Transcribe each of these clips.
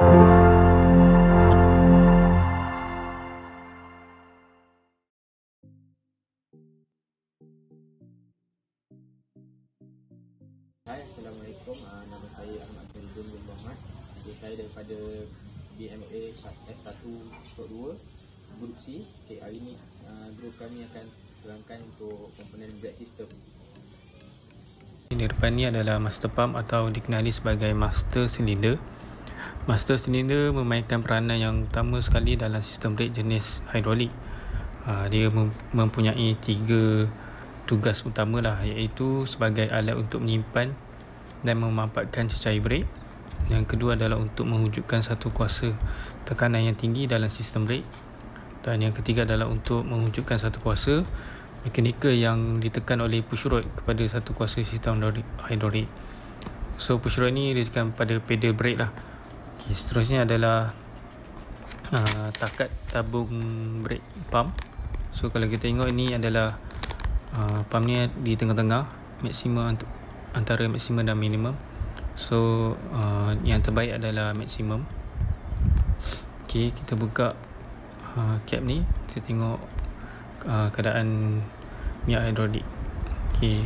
Hai, Assalamualaikum. Nama saya Ahmad Abdul bin Muhammad. Saya daripada BMA S1 Tok 2 Grup C. Hari ini grup kami akan terangkan untuk komponen brake system. Di depan ni adalah master pump atau dikenali sebagai master cylinder. Master cylinder memainkan peranan yang utama sekali dalam sistem brake jenis hidrolik. Dia mempunyai 3 tugas utama lah, iaitu sebagai alat untuk menyimpan dan memanfaatkan cecair brake. Yang kedua adalah untuk mewujudkan satu kuasa tekanan yang tinggi dalam sistem brake. Dan yang ketiga adalah untuk mewujudkan satu kuasa mekanikal yang ditekan oleh push rod kepada satu kuasa sistem hidrolik. So push rod ni ditekan pada pedal brake lah. Okay, seterusnya adalah takat tabung brake pump. So kalau kita tengok ini adalah pump ni di tengah-tengah, maksimum antara maksimum dan minimum. So yang terbaik adalah maksimum. Okay, kita buka cap ni, kita tengok keadaan minyak hidrolik. Okay.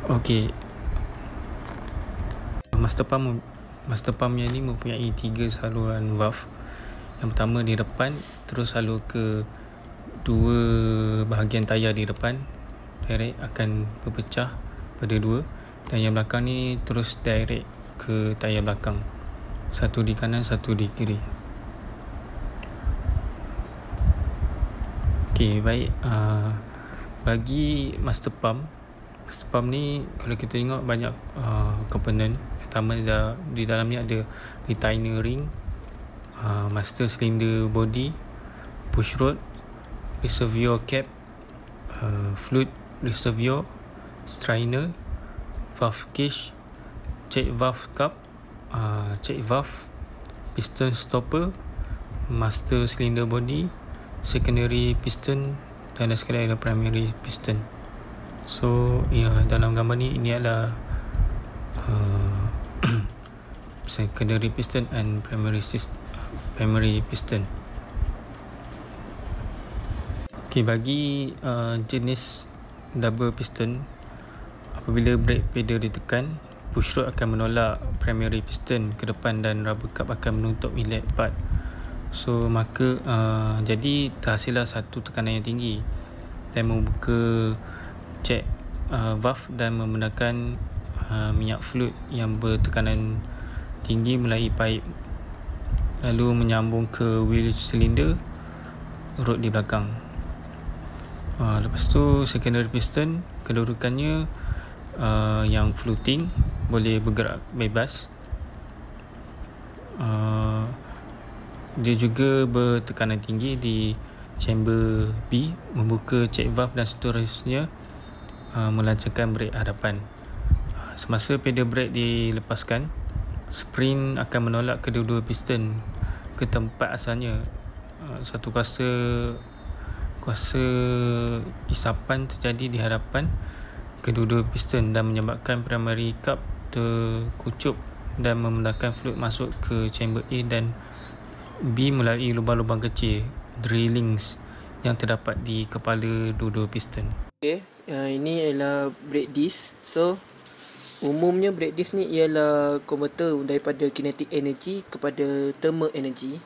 Okay. Master pump yang ni mempunyai 3 saluran valve. Yang pertama di depan, terus salur ke 2 bahagian tayar di depan, direct akan berpecah pada 2, dan yang belakang ni terus direct ke tayar belakang, satu di kanan, satu di kiri. Okey, baik. Bagi master pump ni kalau kita tengok banyak komponen. Pertama di dalam ni ada retainer ring, master cylinder body, push rod, reservoir cap, fluid reservoir, strainer, valve cage, check valve cup, check valve, piston stopper, master cylinder body, secondary piston, dan sekali ada primary piston. So dalam gambar ni, ini adalah secondary piston and primary piston. Okay, bagi jenis double piston, apabila brake pedal ditekan, push rod akan menolak primary piston ke depan dan rubber cup akan menutup inlet part. So maka jadi terhasillah satu tekanan yang tinggi dan membuka check valve dan membenarkan minyak fluid yang bertekanan tinggi melalui pipe, lalu menyambung ke wheel cylinder, rod di belakang. Lepas tu secondary piston, kedudukannya yang floating, boleh bergerak bebas. Dia juga bertekanan tinggi di chamber B, membuka check valve dan seterusnya melancarkan brake hadapan. Semasa pedal brake dilepaskan, spring akan menolak kedua-dua piston ke tempat asalnya. Satu kuasa isapan terjadi di hadapan kedua-dua piston dan menyebabkan primary cup terkucup dan memudahkan fluid masuk ke chamber A dan B melalui lubang-lubang kecil, drillings, yang terdapat di kepala dua-dua piston. Okay, ini ialah brake disc. So umumnya brake disc ni ialah converter daripada kinetic energy kepada thermal energy.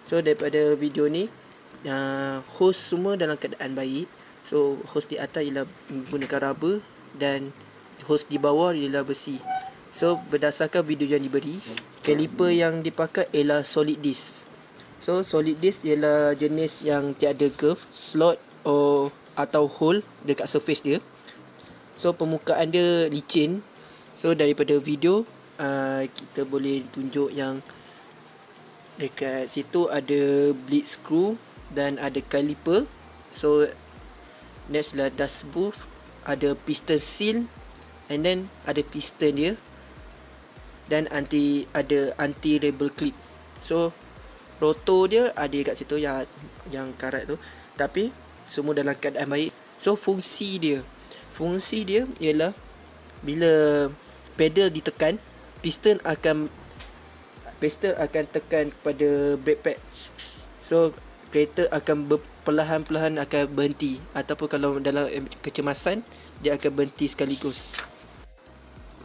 So daripada video ni, hose semua dalam keadaan baik. So hose di atas ialah menggunakan rubber dan hose di bawah ialah besi. So berdasarkan video yang diberi, caliper yang dipakai ialah solid disc. So solid disc ialah jenis yang tiada curve, slot atau hole dekat surface dia. So permukaan dia licin. So daripada video kita boleh tunjuk yang dekat situ ada bleed screw dan ada caliper. So next lah dust booth, ada piston seal, and then ada piston dia, dan ada anti rebel clip. So rotor dia ada kat situ yang karat tu, tapi semua dalam keadaan baik. So fungsi dia ialah bila pedal ditekan, piston akan tekan kepada brake pad. So kereta akan perlahan-perlahan akan berhenti, ataupun kalau dalam kecemasan dia akan berhenti sekaligus.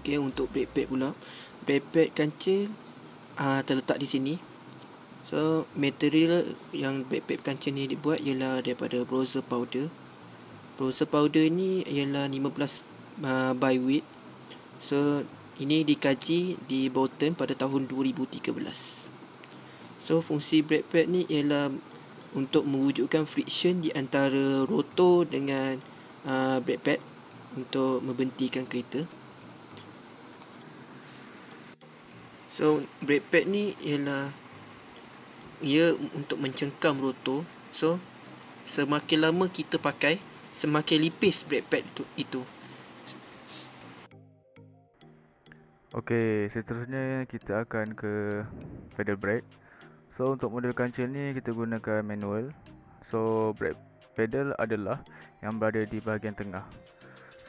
Okey, untuk brake pad pula, brake pad kancil terletak di sini. So material yang brake pad kancil ni dibuat ialah daripada Browser powder. Browser powder ni ialah 15 by weight. So ini dikaji di Bolton pada tahun 2013. So fungsi brake pad ni ialah untuk mewujudkan friction di antara rotor dengan brake pad untuk membentikan kereta. So brake pad ni ialah untuk mencengkam rotor. So semakin lama kita pakai, semakin lipis brake pad itu. Okey, seterusnya kita akan ke pedal brake. So untuk model kancil ni kita gunakan manual. So brake pedal adalah yang berada di bahagian tengah.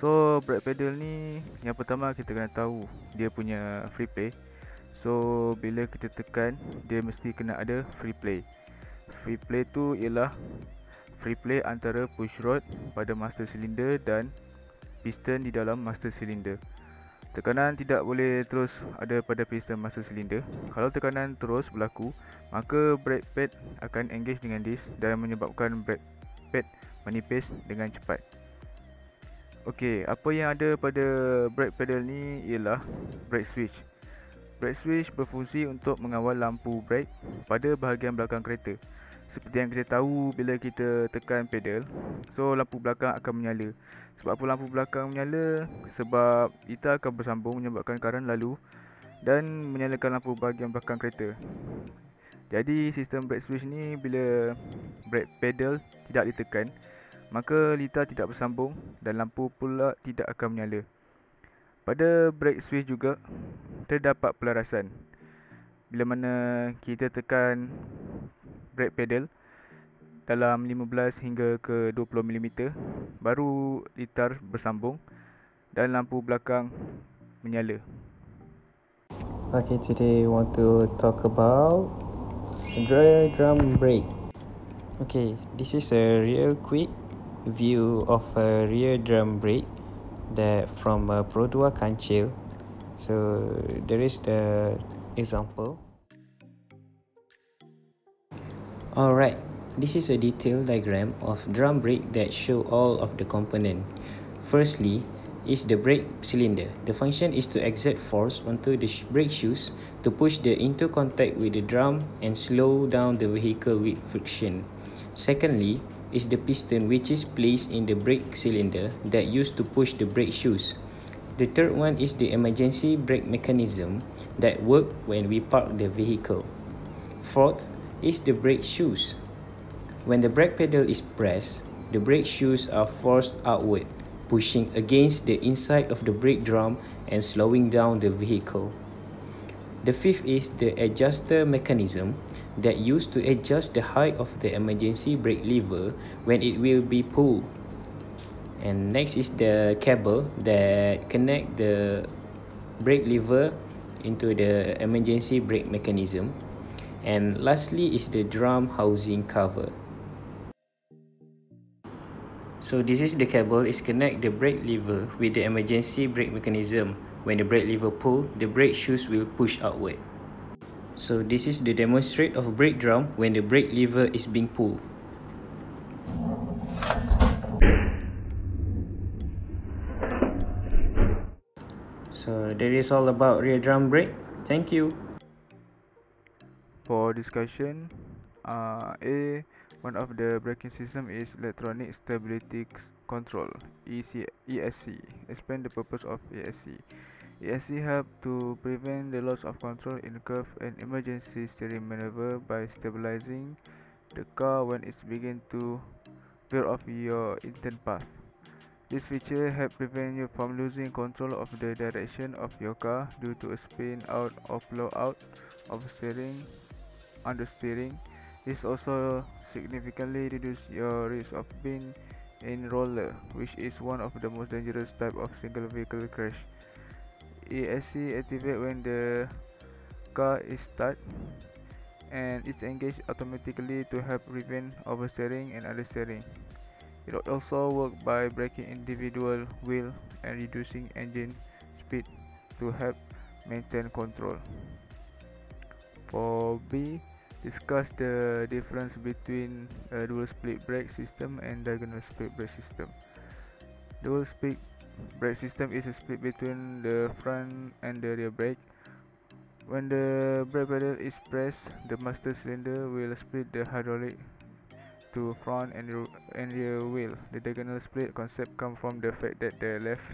So brake pedal ni yang pertama kita kena tahu dia punya free play. So bila kita tekan, dia mesti kena ada free play. Free play tu ialah free play antara push rod pada master cylinder dan piston di dalam master cylinder. Tekanan tidak boleh terus ada pada piston master cylinder. Kalau tekanan terus berlaku, maka brake pad akan engage dengan disk dan menyebabkan brake pad menipis dengan cepat. Okey, apa yang ada pada brake pedal ni ialah brake switch. Brake switch berfungsi untuk mengawal lampu brake pada bahagian belakang kereta. Seperti yang kita tahu, bila kita tekan pedal, so lampu belakang akan menyala. Sebab apa lampu belakang menyala? Sebab kita akan bersambung menyebabkan current lalu dan menyalakan lampu bahagian belakang kereta. Jadi sistem brake switch ni bila brake pedal tidak ditekan, maka litar tidak bersambung dan lampu pula tidak akan menyala. Pada brake switch juga terdapat pelarasan. Bila mana kita tekan brake pedal dalam 15 hingga ke 20 mm, baru litar bersambung dan lampu belakang menyala. Okay, today we want to talk about rear drum brake. Okay, this is a real quick view of a rear drum brake that from a Pro 2 kancil. So there is the example. Alright, this is a detailed diagram of drum brake that show all of the component. Firstly is the brake cylinder. The function is to exert force onto the brake shoes to push the into contact with the drum and slow down the vehicle with friction. Secondly is the piston, which is placed in the brake cylinder that used to push the brake shoes. The third one is the emergency brake mechanism that work when we park the vehicle. Fourth is the brake shoes. When the brake pedal is pressed, the brake shoes are forced outward, pushing against the inside of the brake drum and slowing down the vehicle. The fifth is the adjuster mechanism that used to adjust the height of the emergency brake lever when it will be pulled. And next is the cable that connect the brake lever into the emergency brake mechanism. And lastly is the drum housing cover. So this is the cable is connect the brake lever with the emergency brake mechanism. When the brake lever pull, the brake shoes will push outward. So this is the demonstrate of brake drum when the brake lever is being pulled. So that is all about rear drum brake. Thank you. For discussion, one of the braking system is electronic stability control, ESC. Explain the purpose of ESC. ESC help to prevent the loss of control in curve and emergency steering maneuver by stabilizing the car when it begins to veer off your intended path. This feature helps prevent you from losing control of the direction of your car due to a spin out or blow out of steering. Understeering. This also significantly reduces your risk of being in roller, which is one of the most dangerous type of single vehicle crash. ESC activate when the car is start, and it's engaged automatically to help prevent oversteering and understeering. It also works by braking individual wheel and reducing engine speed to help maintain control. For B, discuss the difference between a dual split brake system and diagonal split brake system. Dual split brake system is a split between the front and the rear brake. When the brake pedal is pressed, the master cylinder will split the hydraulic to front and rear wheel. The diagonal split concept comes from the fact that the left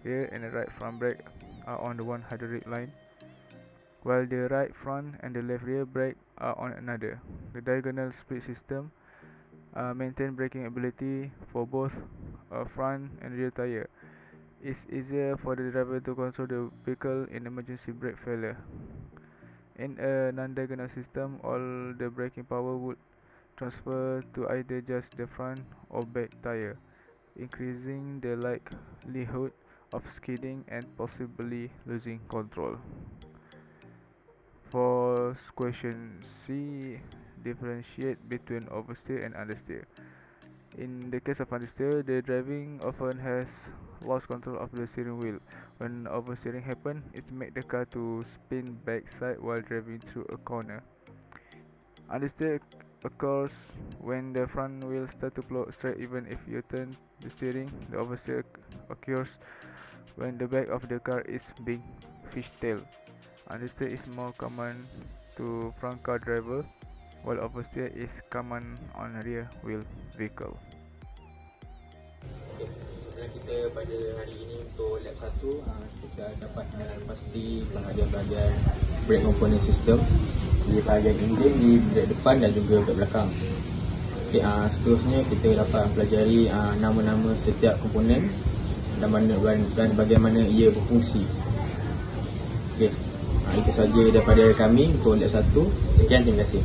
rear and the right front brake are on the one hydraulic line, while the right front and the left rear brake are on another. The diagonal split system maintain braking ability for both front and rear tire. It's easier for the driver to control the vehicle in emergency brake failure. In a non-diagonal system, all the braking power would transfer to either just the front or back tire, increasing the likelihood of skidding and possibly losing control. For question C, differentiate between oversteer and understeer. In the case of understeer, the driving often has lost control of the steering wheel. When oversteering happens, it makes the car to spin backside while driving through a corner. Understeer occurs when the front wheel starts to float straight even if you turn the steering. The oversteer occurs when the back of the car is being fishtailed. Understeer is more common to front car driver, while oversteer is common on rear wheel vehicle. Sebenarnya kita pada hari ini untuk lab 1 kita dapat pasti bahagian-bahagian brake component system di bahagian enjin, di brake depan dan juga brake belakang. Okay, seterusnya kita dapat pelajari nama-nama setiap komponen dan bagaimana ia berfungsi. Okay, itu saja daripada kami untuk lab 1. Sekian, terima kasih.